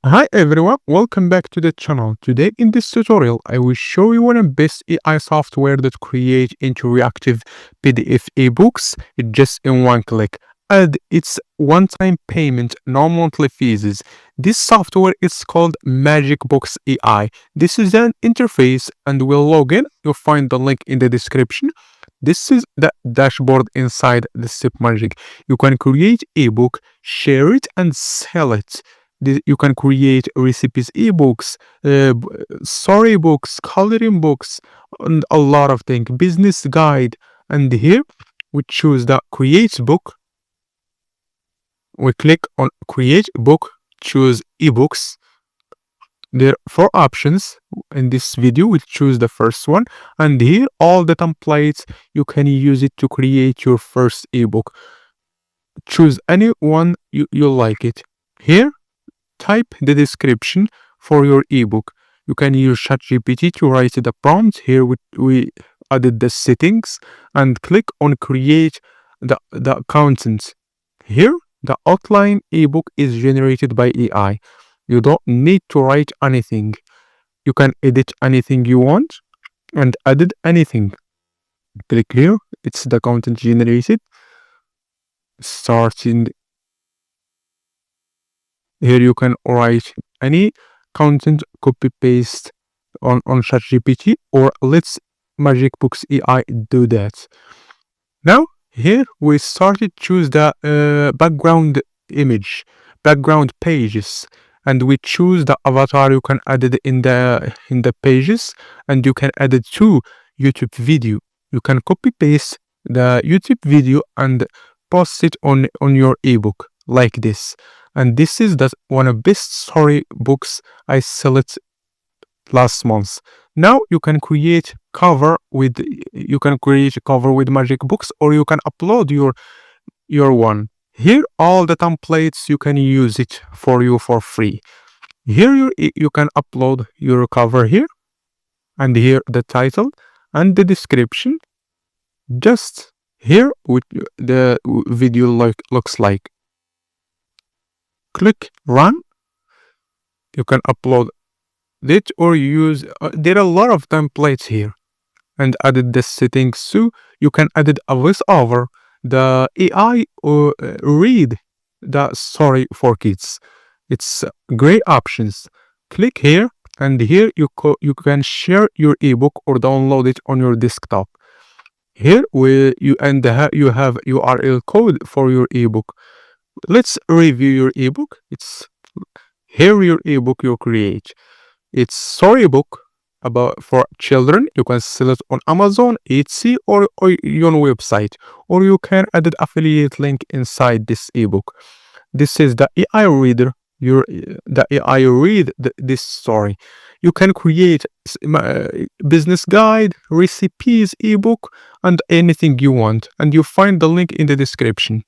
Hi everyone, welcome back to the channel. Today in this tutorial, I will show you one of the best AI software that create interactive PDF ebooks just in one click. And it's one-time payment, no monthly fees. This software is called Magic Books AI. This is an interface and we'll log in. You'll find the link in the description. This is the dashboard inside the Step Magic. You can create ebook, share it and sell it. You can create recipes ebooks, storybooks, coloring books, and a lot of things, business guide. And here we choose the create book. We click on create book, choose ebooks. There are four options. In this video we'll choose the first one, and here all the templates. You can use it to create your first ebook. Choose any one you like it. Here type the description for your ebook. You can use ChatGPT to write the prompt. Here we added the settings and click on create the content. Here the outline ebook is generated by AI. You don't need to write anything. You can edit anything you want and edit anything. Click here. It's the content generated. Starting here, you can write any content, copy paste on ChatGPT, or let's Magic Books AI do that. Now here we started choose the background image, background pages, and we choose the avatar. You can add it in the pages, and you can add it to YouTube video. You can copy paste the YouTube video and post it on your ebook like this. And this is one of best story books I select last month. Now you can create cover with Magic Books, or you can upload your one. Here all the templates, you can use it for you for free. Here you can upload your cover here, and here the title and the description. Just here with the video looks like. Click run. You can upload it or use there are a lot of templates here, and added the settings too. You can edit a voiceover. The AI read the story for kids. It's great options. Click here, and here you can share your ebook or download it on your desktop. Here you have URL code for your ebook. Let's review your ebook. It's here your ebook you create. It's storybook for children. You can sell it on Amazon, Etsy, or your website, or you can add an affiliate link inside this ebook. This is the AI reader. The AI read this story. You can create business guide, recipes, ebook, and anything you want. And you find the link in the description.